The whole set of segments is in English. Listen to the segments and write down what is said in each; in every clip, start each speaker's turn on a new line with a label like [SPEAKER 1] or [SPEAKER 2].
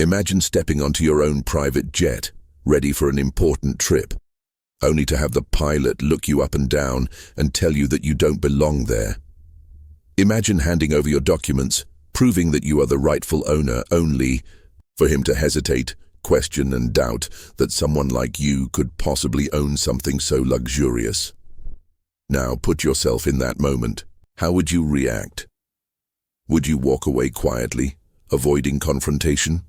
[SPEAKER 1] Imagine stepping onto your own private jet, ready for an important trip, only to have the pilot look you up and down and tell you that you don't belong there. Imagine handing over your documents, proving that you are the rightful owner, only for him to hesitate, question and doubt that someone like you could possibly own something so luxurious. Now put yourself in that moment. How would you react? Would you walk away quietly, avoiding confrontation?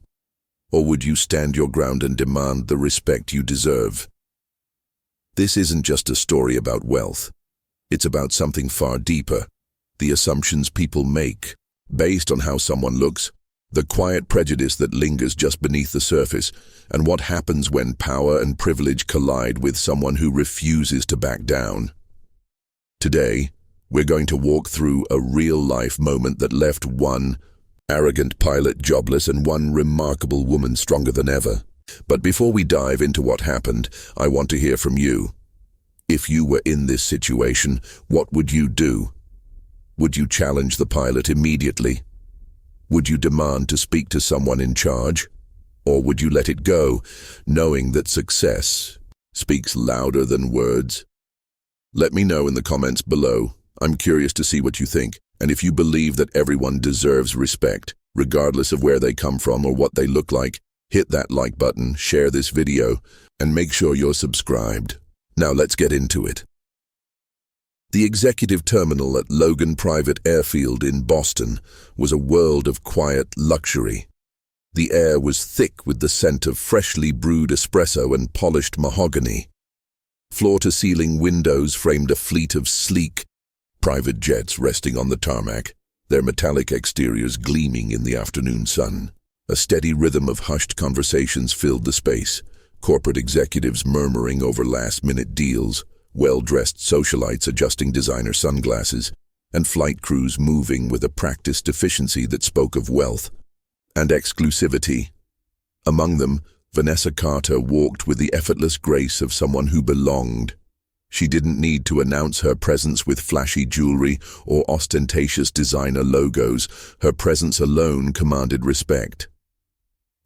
[SPEAKER 1] Or would you stand your ground and demand the respect you deserve? This isn't just a story about wealth. It's about something far deeper. The assumptions people make, based on how someone looks, the quiet prejudice that lingers just beneath the surface, and what happens when power and privilege collide with someone who refuses to back down. Today, we're going to walk through a real-life moment that left one arrogant pilot jobless and one remarkable woman stronger than ever. But before we dive into what happened, I want to hear from you. If you were in this situation, what would you do? Would you challenge the pilot immediately? Would you demand to speak to someone in charge? Or would you let it go, knowing that success speaks louder than words? Let me know in the comments below. I'm curious to see what you think, and if you believe that everyone deserves respect, regardless of where they come from or what they look like, hit that like button, share this video, and make sure you're subscribed. Now let's get into it. The executive terminal at Logan Private Airfield in Boston was a world of quiet luxury. The air was thick with the scent of freshly brewed espresso and polished mahogany. Floor-to-ceiling windows framed a fleet of sleek, private jets resting on the tarmac, their metallic exteriors gleaming in the afternoon sun. A steady rhythm of hushed conversations filled the space, corporate executives murmuring over last-minute deals, well-dressed socialites adjusting designer sunglasses, and flight crews moving with a practiced efficiency that spoke of wealth and exclusivity. Among them, Vanessa Carter walked with the effortless grace of someone who belonged. She didn't need to announce her presence with flashy jewelry or ostentatious designer logos. Her presence alone commanded respect.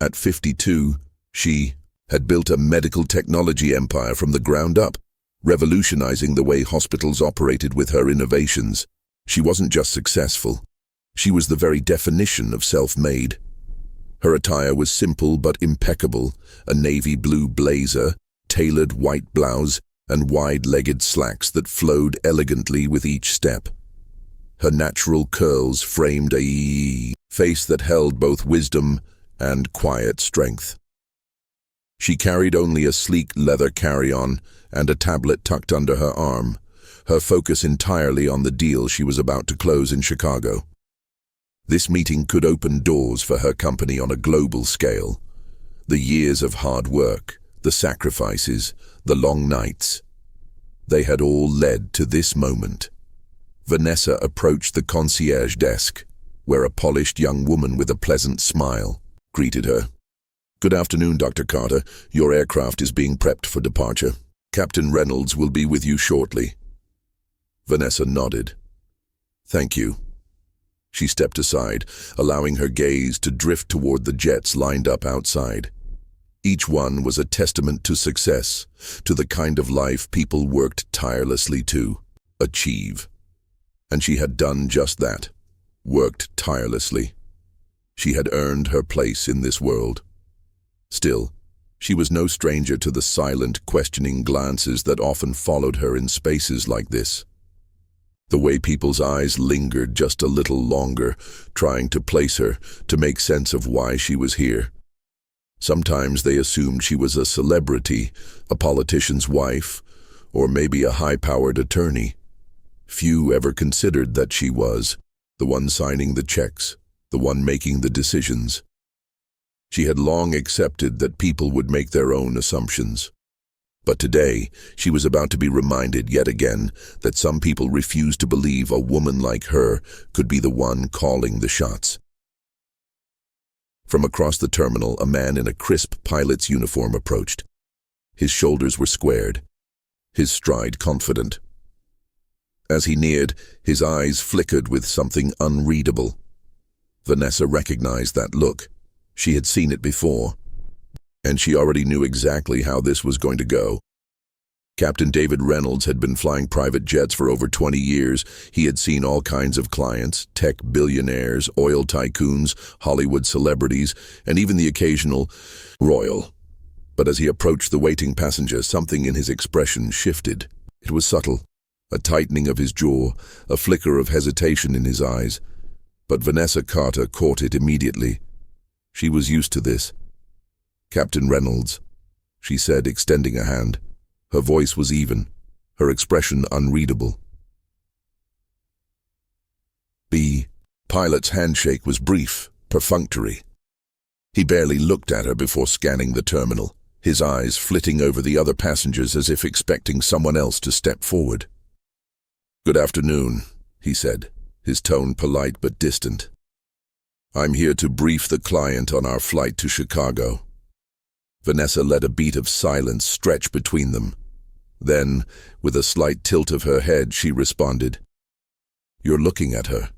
[SPEAKER 1] At 52, she had built a medical technology empire from the ground up, revolutionizing the way hospitals operated with her innovations. She wasn't just successful. She was the very definition of self-made. Her attire was simple but impeccable, a navy blue blazer, tailored white blouse, and wide-legged slacks that flowed elegantly with each step. Her natural curls framed a face that held both wisdom and quiet strength. She carried only a sleek leather carry-on and a tablet tucked under her arm, her focus entirely on the deal she was about to close in Chicago. This meeting could open doors for her company on a global scale. The years of hard work, the sacrifices, the long nights, they had all led to this moment. Vanessa approached the concierge desk, where a polished young woman with a pleasant smile greeted her. "Good afternoon, Dr. Carter. Your aircraft is being prepped for departure. Captain Reynolds will be with you shortly." Vanessa nodded. "Thank you." She stepped aside, allowing her gaze to drift toward the jets lined up outside. Each one was a testament to success, to the kind of life people worked tirelessly to achieve. And she had done just that, worked tirelessly. She had earned her place in this world. Still, she was no stranger to the silent, questioning glances that often followed her in spaces like this. The way people's eyes lingered just a little longer, trying to place her, to make sense of why she was here. Sometimes they assumed she was a celebrity, a politician's wife, or maybe a high-powered attorney. Few ever considered that she was the one signing the checks, the one making the decisions. She had long accepted that people would make their own assumptions. But today, she was about to be reminded yet again that some people refused to believe a woman like her could be the one calling the shots. From across the terminal, a man in a crisp pilot's uniform approached. His shoulders were squared, his stride confident. As he neared, his eyes flickered with something unreadable. Vanessa recognized that look. She had seen it before, and she already knew exactly how this was going to go. Captain David Reynolds had been flying private jets for over 20 years. He had seen all kinds of clients, tech billionaires, oil tycoons, Hollywood celebrities, and even the occasional royal. But as he approached the waiting passenger, something in his expression shifted. It was subtle, a tightening of his jaw, a flicker of hesitation in his eyes. But Vanessa Carter caught it immediately. She was used to this. "Captain Reynolds," she said, extending a hand. Her voice was even, her expression unreadable. The pilot's handshake was brief, perfunctory. He barely looked at her before scanning the terminal, his eyes flitting over the other passengers as if expecting someone else to step forward. "Good afternoon," he said, his tone polite but distant. "I'm here to brief the client on our flight to Chicago." Vanessa let a beat of silence stretch between them. Then, with a slight tilt of her head, she responded, "You're looking at her."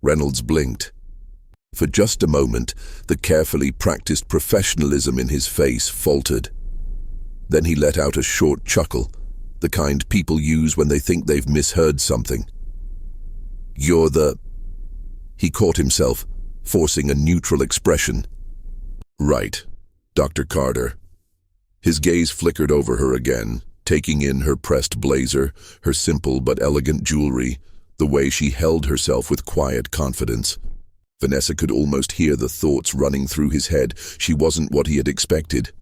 [SPEAKER 1] Reynolds blinked. For just a moment, the carefully practiced professionalism in his face faltered. Then he let out a short chuckle, the kind people use when they think they've misheard something. "You're the—" He caught himself, forcing a neutral expression. "Right, Dr. Carter." His gaze flickered over her again, taking in her pressed blazer, her simple but elegant jewelry, the way she held herself with quiet confidence. Vanessa could almost hear the thoughts running through his head. She wasn't what he had expected.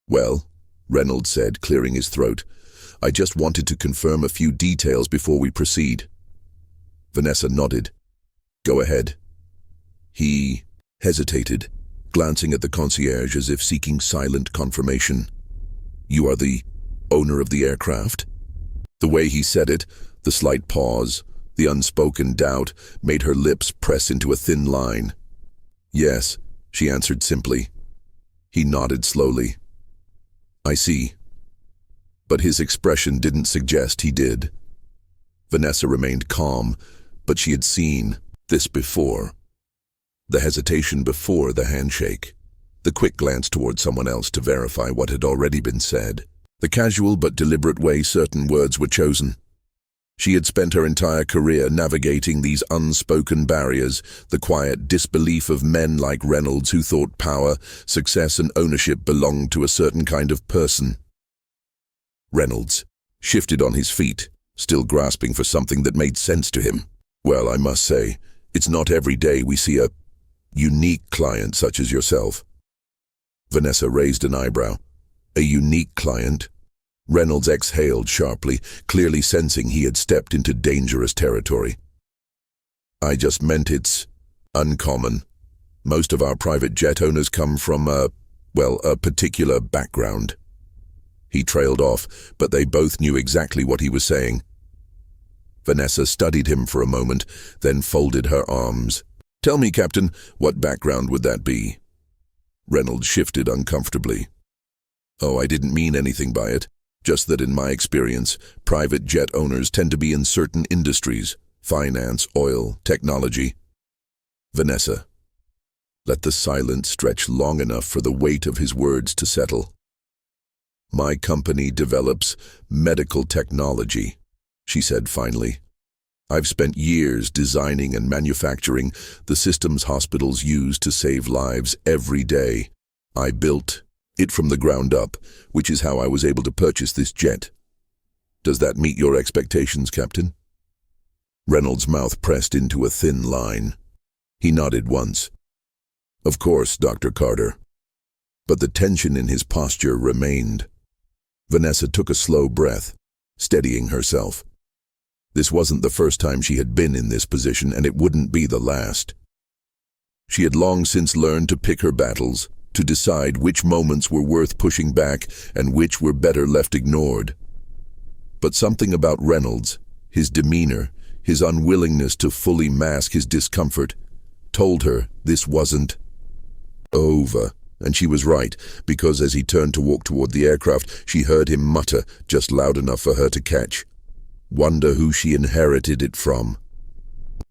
[SPEAKER 1] "Well," Reynolds said, clearing his throat, "I just wanted to confirm a few details before we proceed." Vanessa nodded. "Go ahead." He hesitated, glancing at the concierge as if seeking silent confirmation. "You are the owner of the aircraft?" The way he said it, the slight pause, the unspoken doubt, made her lips press into a thin line. "Yes," she answered simply. He nodded slowly. "I see." But his expression didn't suggest he did. Vanessa remained calm, but she had seen this before. The hesitation before the handshake, the quick glance toward someone else to verify what had already been said, the casual but deliberate way certain words were chosen. She had spent her entire career navigating these unspoken barriers, the quiet disbelief of men like Reynolds who thought power, success, and ownership belonged to a certain kind of person. Reynolds shifted on his feet, still grasping for something that made sense to him. "Well, I must say, it's not every day we see a unique client such as yourself." Vanessa raised an eyebrow. "A unique client?" Reynolds exhaled sharply, clearly sensing he had stepped into dangerous territory. "I just meant it's uncommon. Most of our private jet owners come from a particular background." He trailed off, but they both knew exactly what he was saying. Vanessa studied him for a moment, then folded her arms. "Tell me, Captain, what background would that be?" Reynolds shifted uncomfortably. "Oh, I didn't mean anything by it. Just that in my experience, private jet owners tend to be in certain industries, finance, oil, technology." Vanessa let the silence stretch long enough for the weight of his words to settle. "My company develops medical technology," she said finally. "I've spent years designing and manufacturing the systems hospitals use to save lives every day. I built it from the ground up, which is how I was able to purchase this jet. Does that meet your expectations, Captain?" Reynolds' mouth pressed into a thin line. He nodded once. "Of course, Dr. Carter." But the tension in his posture remained. Vanessa took a slow breath, steadying herself. This wasn't the first time she had been in this position, and it wouldn't be the last. She had long since learned to pick her battles, to decide which moments were worth pushing back and which were better left ignored. But something about Reynolds, his demeanor, his unwillingness to fully mask his discomfort, told her this wasn't over. And she was right, because as he turned to walk toward the aircraft, she heard him mutter, just loud enough for her to catch, "Wonder who she inherited it from."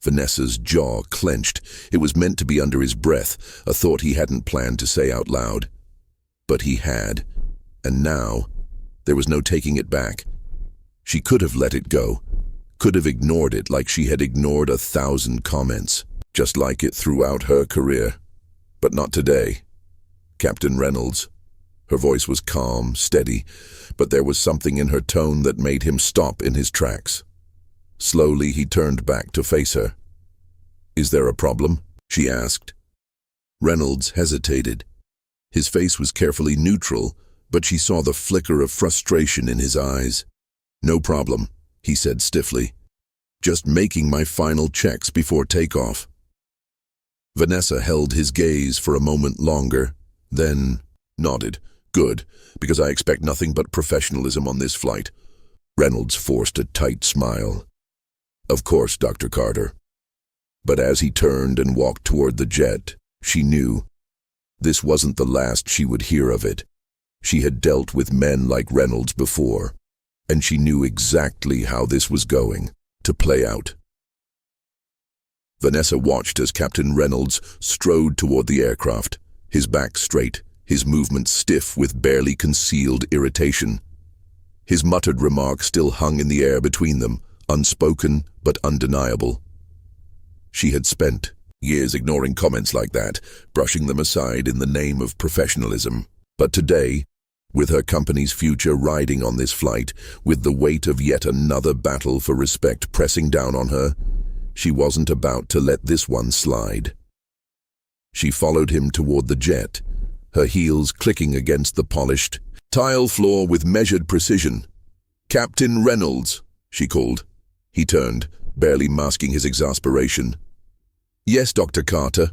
[SPEAKER 1] Vanessa's jaw clenched. It was meant to be under his breath, a thought he hadn't planned to say out loud. But he had, and now there was no taking it back. She could have let it go, could have ignored it like she had ignored 1,000 comments, just like it throughout her career. But not today. Captain Reynolds. Her voice was calm, steady, but there was something in her tone that made him stop in his tracks. Slowly he turned back to face her. "Is there a problem?" she asked. Reynolds hesitated. His face was carefully neutral, but she saw the flicker of frustration in his eyes. "No problem," he said stiffly. "Just making my final checks before takeoff." Vanessa held his gaze for a moment longer, then nodded. "Good, because I expect nothing but professionalism on this flight." Reynolds forced a tight smile. "Of course, Dr. Carter." But as he turned and walked toward the jet, she knew this wasn't the last she would hear of it. She had dealt with men like Reynolds before, and she knew exactly how this was going to play out. Vanessa watched as Captain Reynolds strode toward the aircraft, his back straight, his movements stiff with barely concealed irritation. His muttered remark still hung in the air between them, unspoken but undeniable. She had spent years ignoring comments like that, brushing them aside in the name of professionalism. But today, with her company's future riding on this flight, with the weight of yet another battle for respect pressing down on her, she wasn't about to let this one slide. She followed him toward the jet, her heels clicking against the polished tile floor with measured precision. "Captain Reynolds," she called. He turned, barely masking his exasperation. "Yes, Dr. Carter."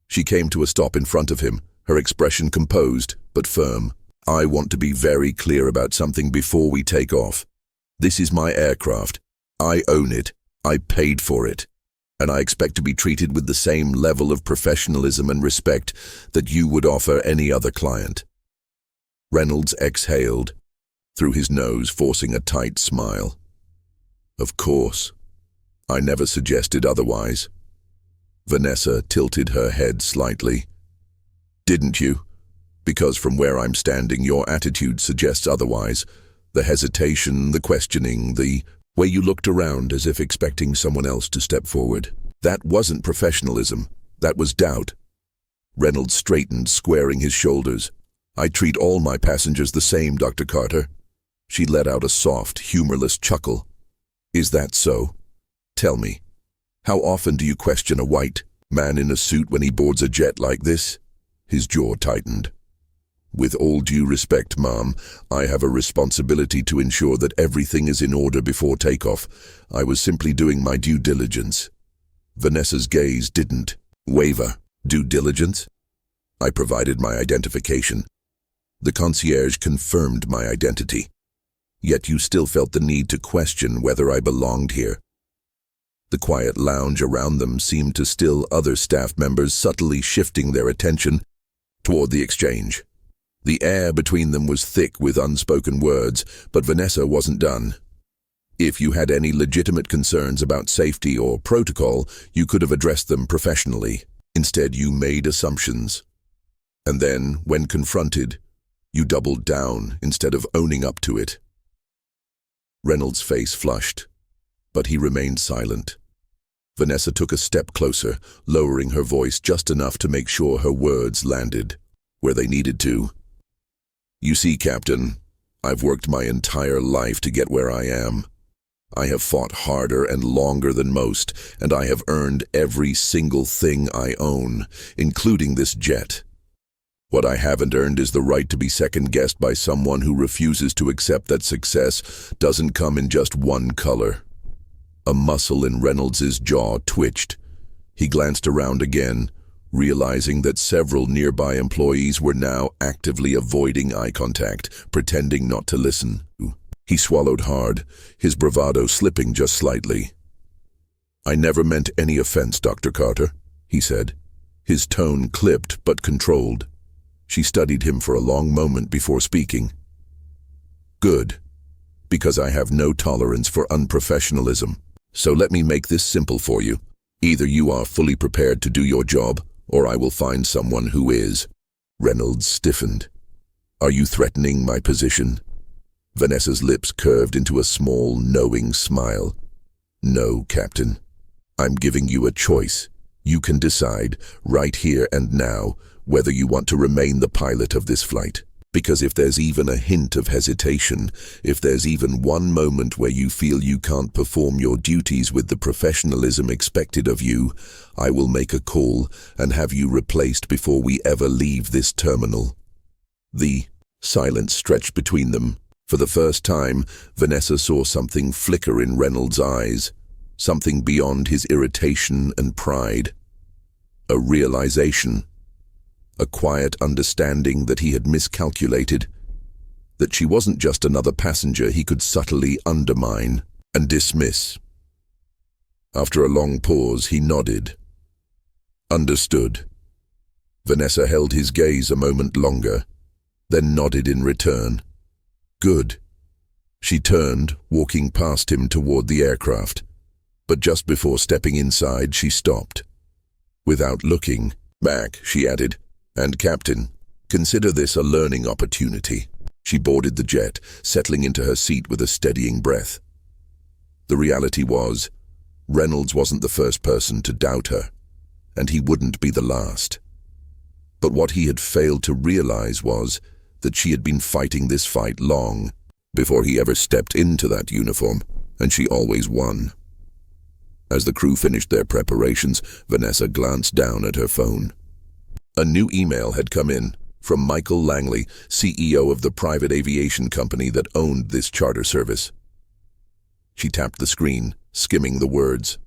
[SPEAKER 1] She came to a stop in front of him, her expression composed but firm. "I want to be very clear about something before we take off. This is my aircraft. I own it. I paid for it. And I expect to be treated with the same level of professionalism and respect that you would offer any other client." Reynolds exhaled, through his nose, forcing a tight smile. "Of course. I never suggested otherwise." Vanessa tilted her head slightly. "Didn't you? Because from where I'm standing, your attitude suggests otherwise. The hesitation, the questioning, the way you looked around as if expecting someone else to step forward. That wasn't professionalism. That was doubt." Reynolds straightened, squaring his shoulders. "I treat all my passengers the same, Dr. Carter." She let out a soft, humorless chuckle. "Is that so? Tell me, how often do you question a white man in a suit when he boards a jet like this?" His jaw tightened. "With all due respect, ma'am, I have a responsibility to ensure that everything is in order before takeoff. I was simply doing my due diligence." Vanessa's gaze didn't waver. "Due diligence?" "I provided my identification. The concierge confirmed my identity. Yet you still felt the need to question whether I belonged here." The quiet lounge around them seemed to still other staff members, subtly shifting their attention toward the exchange. The air between them was thick with unspoken words, but Vanessa wasn't done. "If you had any legitimate concerns about safety or protocol, you could have addressed them professionally. Instead, you made assumptions. And then, when confronted, you doubled down instead of owning up to it." Reynolds' face flushed, but he remained silent. Vanessa took a step closer, lowering her voice just enough to make sure her words landed where they needed to. "You see, Captain, I've worked my entire life to get where I am. I have fought harder and longer than most, and I have earned every single thing I own, including this jet. What I haven't earned is the right to be second-guessed by someone who refuses to accept that success doesn't come in just one color." A muscle in Reynolds' jaw twitched. He glanced around again, realizing that several nearby employees were now actively avoiding eye contact, pretending not to listen. He swallowed hard, his bravado slipping just slightly. "I never meant any offense, Dr. Carter," he said, his tone clipped but controlled. She studied him for a long moment before speaking. "Good, because I have no tolerance for unprofessionalism." So let me make this simple for you. Either you are fully prepared to do your job, or I will find someone who is. Reynolds stiffened. Are you threatening my position? Vanessa's lips curved into a small, knowing smile. No, Captain. I'm giving you a choice. You can decide, right here and now, whether you want to remain the pilot of this flight. Because if there's even a hint of hesitation, if there's even one moment where you feel you can't perform your duties with the professionalism expected of you, I will make a call and have you replaced before we ever leave this terminal. The silence stretched between them. For the first time, Vanessa saw something flicker in Reynolds' eyes, something beyond his irritation and pride. A realization. A quiet understanding that he had miscalculated, that she wasn't just another passenger he could subtly undermine and dismiss. After a long pause, he nodded. Understood. Vanessa held his gaze a moment longer, then nodded in return. Good. She turned, walking past him toward the aircraft, but just before stepping inside, she stopped. Without looking back, she added, And Captain, consider this a learning opportunity. She boarded the jet, settling into her seat with a steadying breath. The reality was, Reynolds wasn't the first person to doubt her, and he wouldn't be the last. But what he had failed to realize was that she had been fighting this fight long before he ever stepped into that uniform, and she always won. As the crew finished their preparations, Vanessa glanced down at her phone. A new email had come in from Michael Langley, CEO of the private aviation company that owned this charter service. She tapped the screen, skimming the words.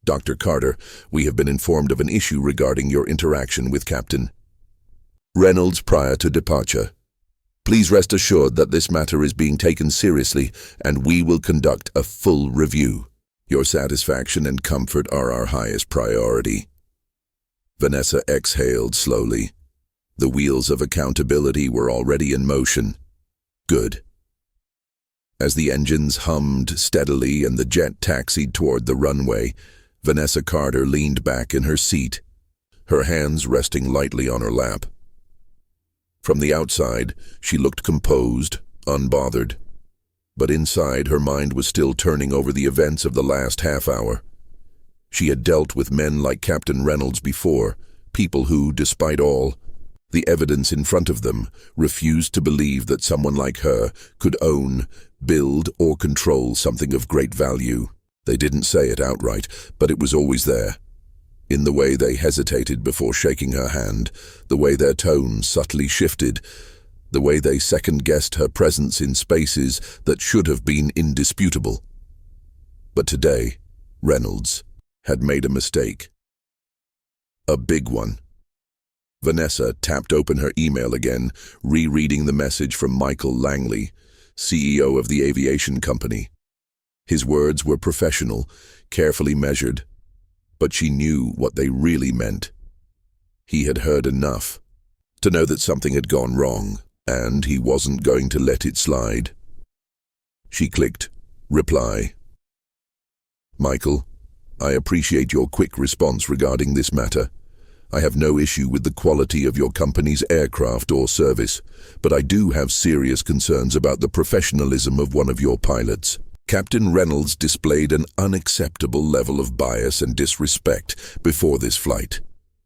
[SPEAKER 1] Dr. Carter, we have been informed of an issue regarding your interaction with Captain Reynolds prior to departure. Please rest assured that this matter is being taken seriously and we will conduct a full review. Your satisfaction and comfort are our highest priority. Vanessa exhaled slowly. The wheels of accountability were already in motion. Good. As the engines hummed steadily and the jet taxied toward the runway, Vanessa Carter leaned back in her seat, her hands resting lightly on her lap. From the outside, she looked composed, unbothered. But inside, her mind was still turning over the events of the last half hour. She had dealt with men like Captain Reynolds before, people who, despite all the evidence in front of them, refused to believe that someone like her could own, build, or control something of great value. They didn't say it outright, but it was always there. In the way they hesitated before shaking her hand, the way their tone subtly shifted, the way they second-guessed her presence in spaces that should have been indisputable. But today, Reynolds had made a mistake. A big one. Vanessa tapped open her email again, rereading the message from Michael Langley, CEO of the aviation company. His words were professional, carefully measured, but she knew what they really meant. He had heard enough to know that something had gone wrong, and he wasn't going to let it slide. She clicked, Reply. Michael, I appreciate your quick response regarding this matter. I have no issue with the quality of your company's aircraft or service, but I do have serious concerns about the professionalism of one of your pilots. Captain Reynolds displayed an unacceptable level of bias and disrespect before this flight,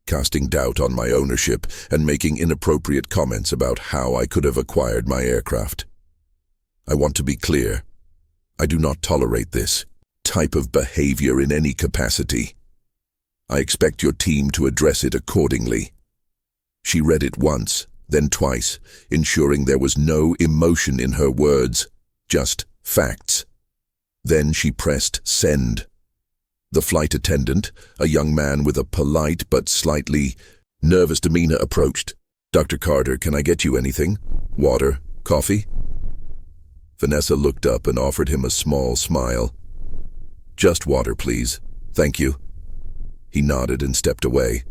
[SPEAKER 1] casting doubt on my ownership and making inappropriate comments about how I could have acquired my aircraft. I want to be clear. I do not tolerate this type of behavior in any capacity. I expect your team to address it accordingly. She read it once, then twice, ensuring there was no emotion in her words, just facts. Then she pressed send. The flight attendant, a young man with a polite but slightly nervous demeanor, approached. Dr. Carter, can I get you anything? Water? Coffee? Vanessa looked up and offered him a small smile. Just water, please. Thank you. He nodded and stepped away.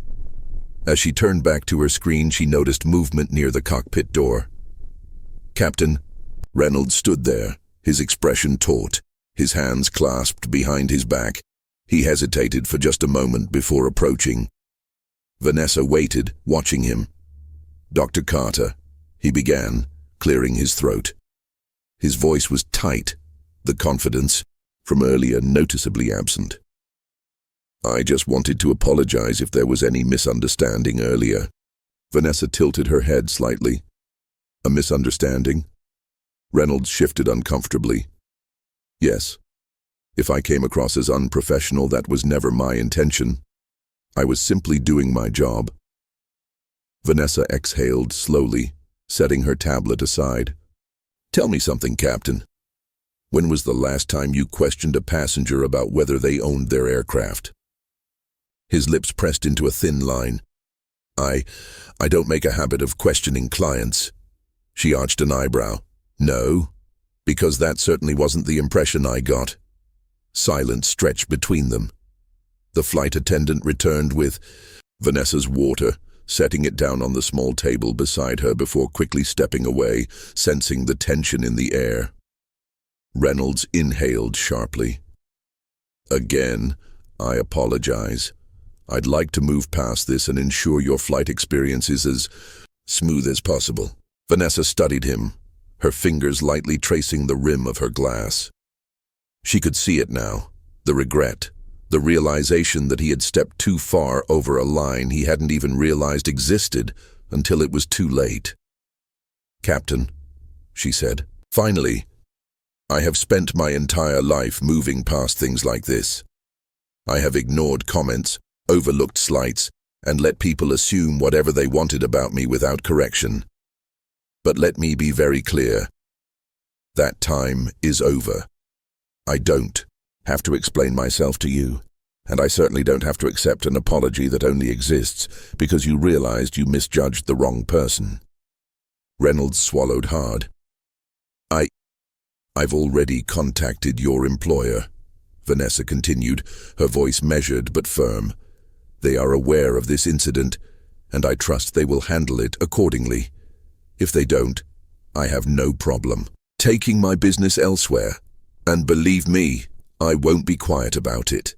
[SPEAKER 1] As she turned back to her screen, she noticed movement near the cockpit door. Captain Reynolds stood there, his expression taut, his hands clasped behind his back. He hesitated for just a moment before approaching. Vanessa waited, watching him. "Dr. Carter," he began, clearing his throat. His voice was tight, the confidence from earlier noticeably absent. "I just wanted to apologize if there was any misunderstanding earlier." Vanessa tilted her head slightly. "A misunderstanding?" Reynolds shifted uncomfortably. "Yes. If I came across as unprofessional, that was never my intention. I was simply doing my job." Vanessa exhaled slowly, setting her tablet aside. "Tell me something, Captain. When was the last time you questioned a passenger about whether they owned their aircraft?" His lips pressed into a thin line. I don't make a habit of questioning clients." She arched an eyebrow. "No, because that certainly wasn't the impression I got." Silence stretched between them. The flight attendant returned with Vanessa's water, setting it down on the small table beside her before quickly stepping away, sensing the tension in the air. Reynolds inhaled sharply. "Again, I apologize. I'd like to move past this and ensure your flight experience is as smooth as possible." Vanessa studied him, her fingers lightly tracing the rim of her glass. She could see it now, the regret, the realization that he had stepped too far over a line he hadn't even realized existed until it was too late. "Captain," she said, "finally, I have spent my entire life moving past things like this. I have ignored comments, overlooked slights, and let people assume whatever they wanted about me without correction. But let me be very clear. That time is over. I don't have to explain myself to you, and I certainly don't have to accept an apology that only exists because you realized you misjudged the wrong person." Reynolds swallowed hard. I've already contacted your employer," Vanessa continued, her voice measured but firm. "They are aware of this incident, and I trust they will handle it accordingly. If they don't, I have no problem taking my business elsewhere, and believe me, I won't be quiet about it."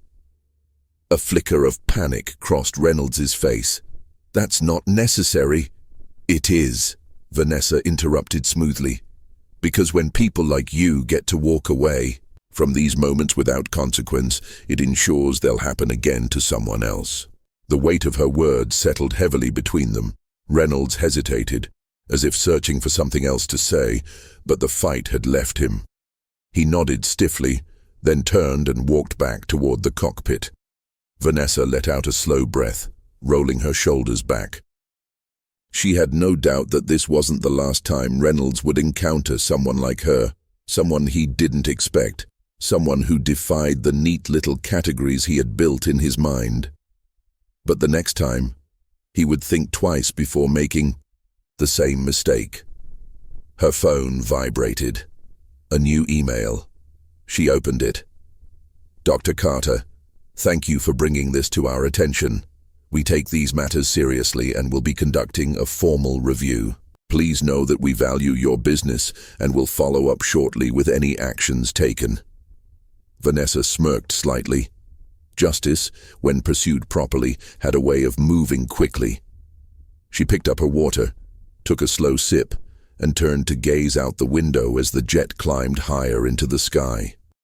[SPEAKER 1] A flicker of panic crossed Reynolds's face. "That's not necessary." "It is," Vanessa interrupted smoothly. "Because when people like you get to walk away from these moments without consequence, it ensures they'll happen again to someone else." The weight of her words settled heavily between them. Reynolds hesitated, as if searching for something else to say, but the fight had left him. He nodded stiffly, then turned and walked back toward the cockpit. Vanessa let out a slow breath, rolling her shoulders back. She had no doubt that this wasn't the last time Reynolds would encounter someone like her, someone he didn't expect, someone who defied the neat little categories he had built in his mind. But the next time, he would think twice before making the same mistake. Her phone vibrated. A new email. She opened it. "Dr. Carter, thank you for bringing this to our attention. We take these matters seriously and will be conducting a formal review. Please know that we value your business and will follow up shortly with any actions taken." Vanessa smirked slightly. Justice, when pursued properly, had a way of moving quickly. She picked up her water, took a slow sip, and turned to gaze out the window as the jet climbed higher into the sky.